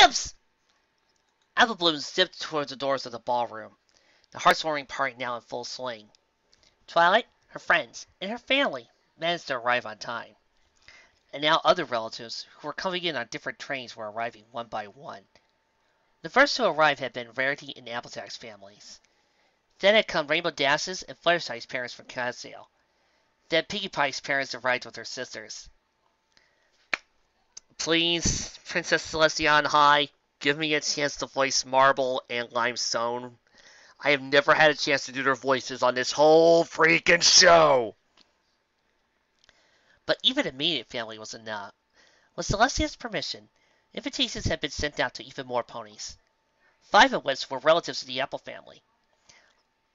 dibs! Apple Bloom zipped towards the doors of the ballroom, the heartwarming party now in full swing. Twilight, her friends, and her family managed to arrive on time. And now other relatives who were coming in on different trains were arriving one by one. The first to arrive had been Rarity and Applejack's families. Then had come Rainbow Dash's and Fluttershy's parents from Cassdale. Then Pinkie Pie's parents arrived with her sisters. Please, Princess Celestia High, give me a chance to voice Marble and Limestone. I have never had a chance to do their voices on this whole freaking show. But even immediate family was enough. With Celestia's permission, invitations had been sent out to even more ponies. 5 of which were relatives of the Apple family.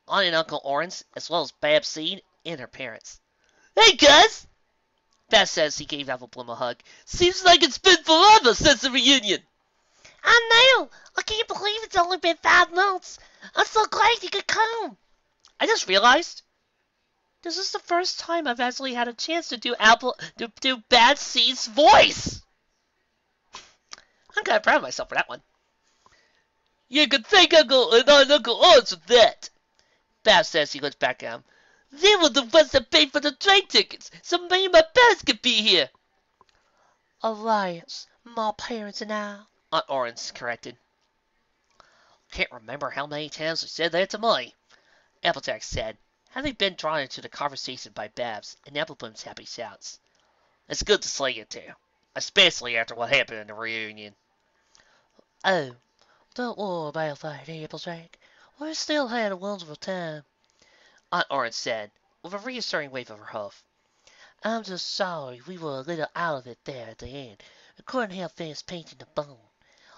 Aunt and Uncle Orange, as well as Babs Seed and her parents. Hey, guys! Babs says he gave Apple Bloom a hug. Seems like it's been forever since the reunion. I know! I can't believe it's only been 5 months. I'm so glad you could come. I just realized this is the first time I've actually had a chance to do Babs Seed's voice. I'm kind of proud of myself for that one. You can thank Uncle Orange for that. Babs says he looks back at him. They were the ones that paid for the train tickets, so me and my parents could be here. Alliance, my parents and I, Aunt Orange corrected. Can't remember how many times they said that to me, Applejack said, having been drawn into the conversation by Babs and Apple Bloom's happy shouts. It's good to see you two, especially after what happened in the reunion. Oh, don't worry about that, Applejack. We still had a wonderful time, Aunt Orange said, with a reassuring wave of her hoof. I'm just sorry we were a little out of it there at the end. We couldn't help finished painting the bone.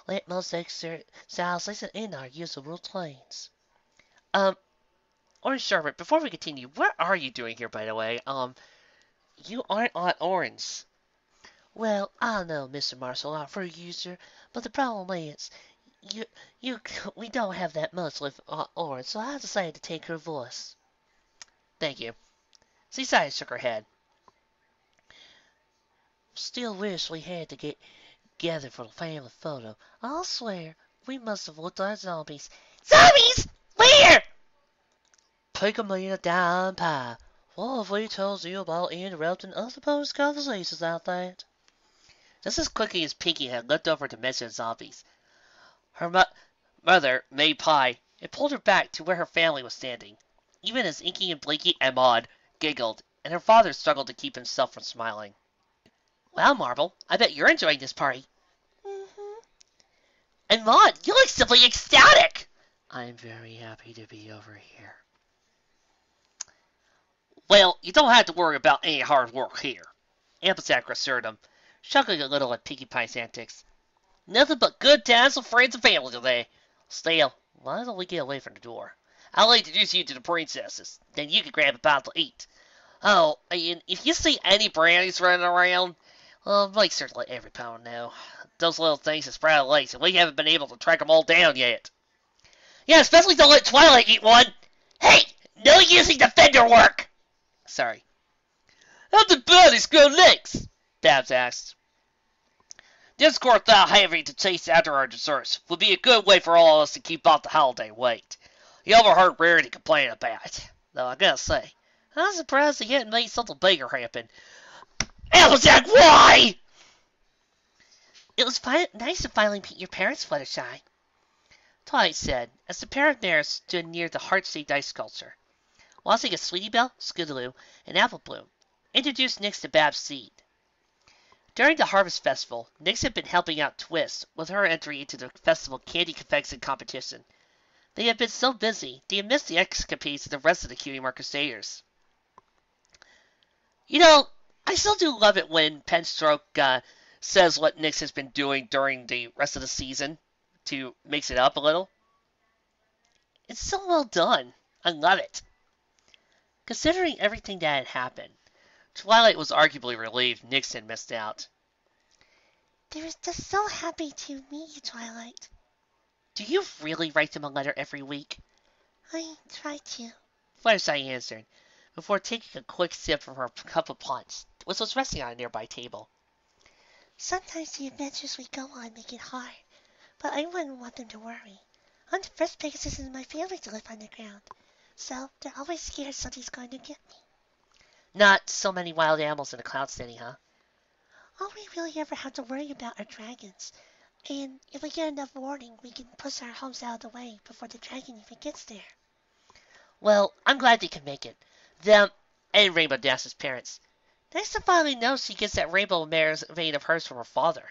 Let most exercise isn't in our usual routines. Orange Sherbet, before we continue, what are you doing here, by the way? You aren't Aunt Orange. Well, I know, Mr. Marshall, our fruit user, but the problem is, we don't have that much with Aunt Orange, so I decided to take her voice. Thank you. Seaside shook her head. Still wish we had to get together for the family photo. I'll swear, we must have looked like zombies. Zombies? Where? Pickamina down pie. What have we told you about interrupting other post conversations out there? Just as quickly as Pinkie had leapt over to mention zombies, her mother made pie and pulled her back to where her family was standing, even as Inky and Blinky and Maud giggled, and her father struggled to keep himself from smiling. Wow, Marble, I bet you're enjoying this party. Mm-hmm. And Maud, you look simply ecstatic! I'm very happy to be over here. Well, you don't have to worry about any hard work here, Applejack assured him, chuckling a little at Pinkie Pie's antics. Nothing but good times with friends and family today. Still, why don't we get away from the door? I'll introduce you to the princesses. Then you can grab a bite to eat. Oh, and if you see any brownies running around, make sure to let every pound know. Those little things are sprout lace, and we haven't been able to track them all down yet. Yeah, especially don't let Twilight eat one. Hey, no using the fender work. Sorry. How do birdies grow legs? Babs asked. Discord without having to chase after our desserts would be a good way for all of us to keep off the holiday weight. You overheard Rarity complain about it. Though I gotta say, I'm surprised he hadn't made something bigger happen. Applejack, why? It was nice to finally meet your parents, Fluttershy, Twilight said, as the pair of mares stood near the heart-shaped ice sculpture, watching as Sweetie Belle, Scootaloo, and Apple Bloom introduced Nix to Babs Seed. During the Harvest Festival, Nix had been helping out Twist with her entry into the festival candy confection competition. They had been so busy, they had missed the escapades of the rest of the Cutie Mark Crusaders. You know, I still do love it when Penstroke says what Nix has been doing during the rest of the season to mix it up a little. It's so well done. I love it. Considering everything that had happened, Twilight was arguably relieved Nix had missed out. They were just so happy to meet you, Twilight. Do you really write them a letter every week? I try to, Fluttershy answered, before taking a quick sip from her cup of punch, which was resting on a nearby table. Sometimes the adventures we go on make it hard, but I wouldn't want them to worry. I'm the first Pegasus in my family to live on the ground, so they're always scared something's going to get me. Not so many wild animals in the Cloud City, huh? All we really ever have to worry about are dragons, and if we get enough warning, we can push our homes out of the way before the dragon even gets there. Well, I'm glad they can make it. Them and Rainbow Dash's parents. Nice to finally know she gets that rainbow mare's vein of hers from her father.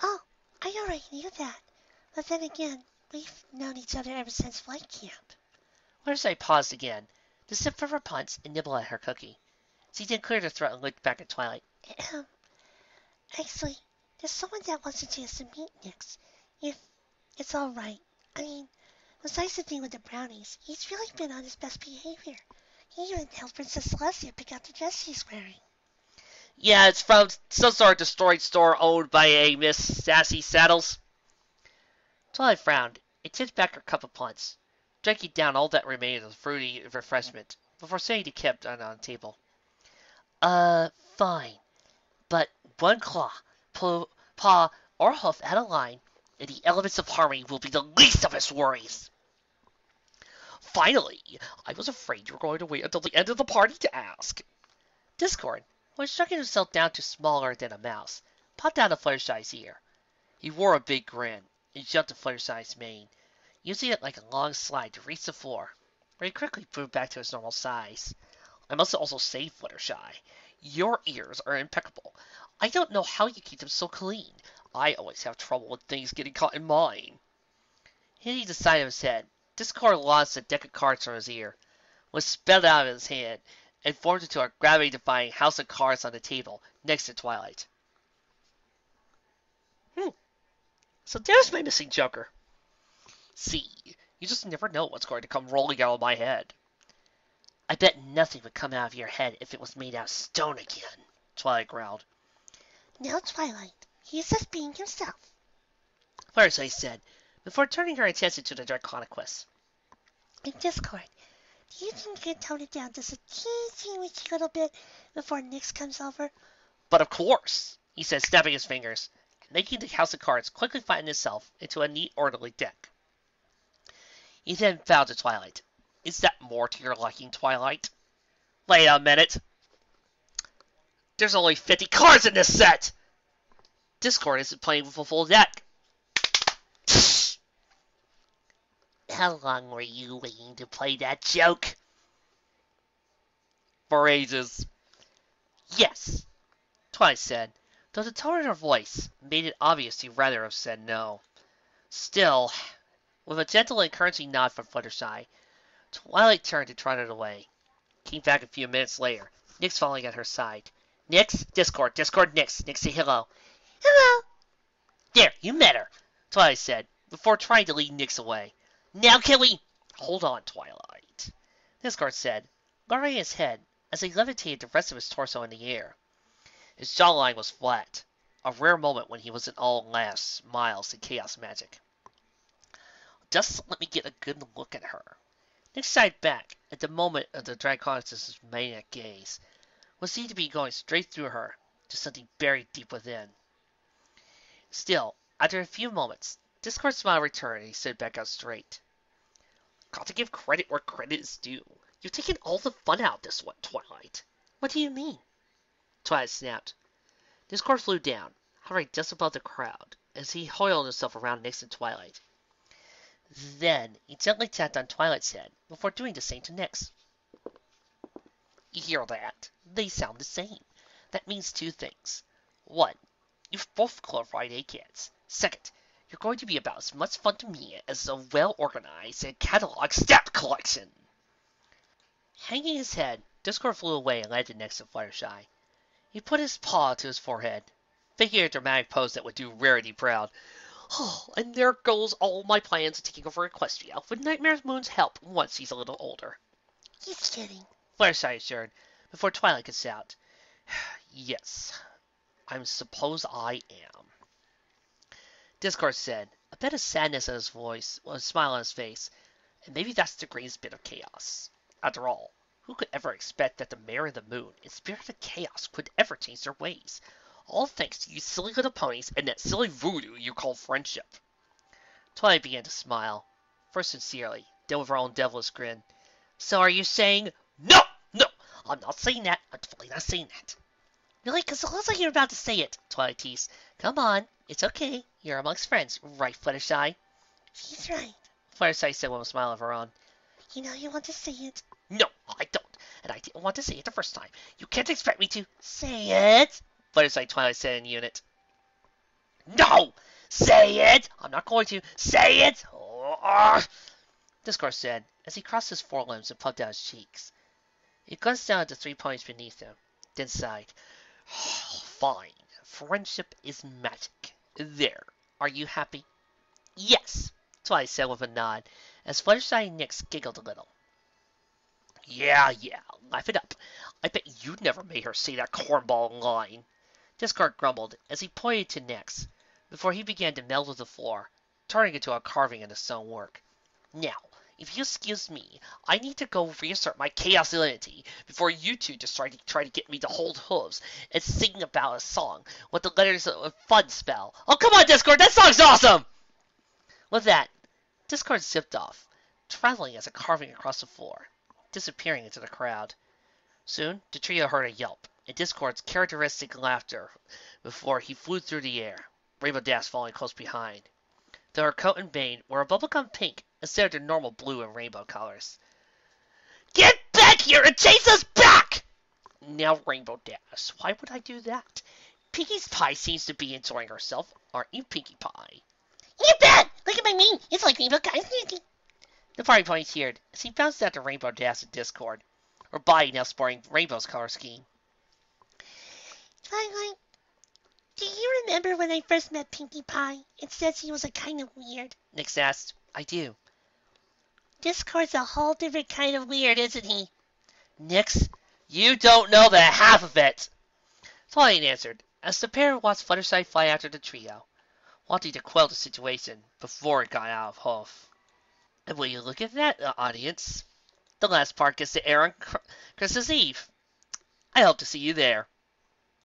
Oh, I already knew that. But then again, we've known each other ever since flight camp. Fluttershy paused again, to sip from her punch and nibble at her cookie. She then cleared her throat and looked back at Twilight. Actually, there's someone that wants a chance to meet next. If it's alright. I mean, besides the thing with the brownies, he's really been on his best behavior. He even helped Princess Celestia pick out the dress she's wearing. Yeah, it's from some sort of destroyed store owned by a Miss Sassy Saddles. Twilight frowned and tipped back her cup of punch, drinking down all that remained of the fruity refreshment before setting the cup down on the table. Fine. But one claw, paw, or hoof out of line, and the elements of harmony will be the least of his worries. Finally, I was afraid you were going to wait until the end of the party to ask. Discord, who had shrunken himself down to smaller than a mouse, popped out of Fluttershy's ear. He wore a big grin and jumped to Fluttershy's mane, using it like a long slide to reach the floor, where he quickly moved back to his normal size. I must also say, Fluttershy, your ears are impeccable. I don't know how you keep them so clean. I always have trouble with things getting caught in mine. Hitting the side of his head, Discord launched a deck of cards from his ear, was spelled out of his hand, and formed into a gravity-defying house of cards on the table next to Twilight. So there's my missing joker. See, you just never know what's going to come rolling out of my head. I bet nothing would come out of your head if it was made out of stone again, Twilight growled. Now, Twilight, he's just being himself, Fluttershy said, before turning her attention to the Draconequus. In Discord, do you think you can tone it down just a teensy little bit before Nyx comes over? But of course, he said, snapping his fingers, making the house of cards quickly flatten itself into a neat, orderly deck. He then bowed to Twilight. Is that more to your liking, Twilight? Wait a minute. There's only 50 cards in this set! Discord isn't playing with a full deck. How long were you waiting to play that joke? For ages. Yes, Twilight said, though the tone of her voice made it obvious she'd rather have said no. Still, with a gentle encouraging nod from Fluttershy, Twilight turned and trotted away. Came back a few minutes later, Nyx falling at her side. Nyx, Discord, Nyx, Nyx say hello. Hello! There, you met her, Twilight said, before trying to lead Nyx away. Now can we... Hold on, Twilight, Discord said, lowering his head as he levitated the rest of his torso in the air. His jawline was flat, a rare moment when he wasn't all laughs, smiles, and chaos magic. Just let me get a good look at her. Nyx shied back at the moment of the Draconequus' maniac gaze, what seemed to be going straight through her to something buried deep within. Still, after a few moments, Discord's smile returned and he stood back up straight. Got to give credit where credit is due. You've taken all the fun out of this one, Twilight. What do you mean? Twilight snapped. Discord flew down, hovering just above the crowd, as he coiled himself around Nyx and Twilight. Then he gently tapped on Twilight's head before doing the same to Nyx. You hear that? They sound the same. That means two things. One, you've both clarified ACADs. Second, you're going to be about as much fun to me as a well-organized and cataloged stat collection. Hanging his head, Discord flew away and landed next to Fluttershy. He put his paw to his forehead, faking a dramatic pose that would do Rarity proud. Oh, and there goes all my plans of taking over Equestria with Nightmare Moon's help once he's a little older. He's kidding, Fluttershy assured, before Twilight could shout. Yes, I suppose I am. Discord said, a bit of sadness in his voice, with a smile on his face, and maybe that's the greatest bit of chaos. After all, who could ever expect that the Mare of the Moon and Spirit of Chaos could ever change their ways? All thanks to you silly little ponies and that silly voodoo you call friendship. Twilight began to smile, first sincerely, then with her own devilish grin. So are you saying... No! No! I'm not saying that. I'm totally not saying that. Really? Because it looks like you're about to say it, Twilight teased. Come on. It's okay. You're amongst friends, right, Fluttershy? She's right. Fluttershy said with a smile of her own. You know you want to say it. No, I don't. And I didn't want to say it the first time. You can't expect me to. Say it! Fluttershy Twilight said in unit. No! Say it! I'm not going to. Say it! Discord said, as he crossed his forelimbs and puffed out his cheeks. He glanced down at the 3 ponies beneath him, then sighed. Fine. Friendship is magic. There. Are you happy? Yes, Twilight said with a nod, as Fluttershy and Nyx giggled a little. Yeah, laugh it up. I bet you never made her say that cornball line. Discord grumbled as he pointed to Nyx, before he began to meld with the floor, turning into a carving in the stonework. Now, if you excuse me, I need to go reassert my chaos identity before you two decide to try to get me to hold hooves and sing about a song with the letters of a fun spell. Oh, come on, Discord, that song's awesome! With that, Discord zipped off, traveling as a carving across the floor, disappearing into the crowd. Soon, the trio heard a yelp, and Discord's characteristic laughter before he flew through the air, Rainbow Dash following close behind. Though her coat and mane were a bubblegum pink instead of the normal blue and rainbow colors. Get back here and chase us back! Now, Rainbow Dash, why would I do that? Pinkie Pie seems to be enjoying herself, aren't you, Pinkie Pie? You bet! Look at my mane. It's like Rainbow Guy's candy. The party pony cheered as he bounced after Rainbow Dash and Discord, her body now sporting Rainbow's color scheme. Twilight, do you remember when I first met Pinkie Pie? It says he was a kind of weird. Nyx asked. I do. Discord's a whole different kind of weird, isn't he? Nyx, you don't know the half of it! Twilight answered, as the pair watched Fluttershy fly after the trio, wanting to quell the situation before it got out of Hearth. And will you look at that, audience? The last part gets to air on Christmas Eve. I hope to see you there.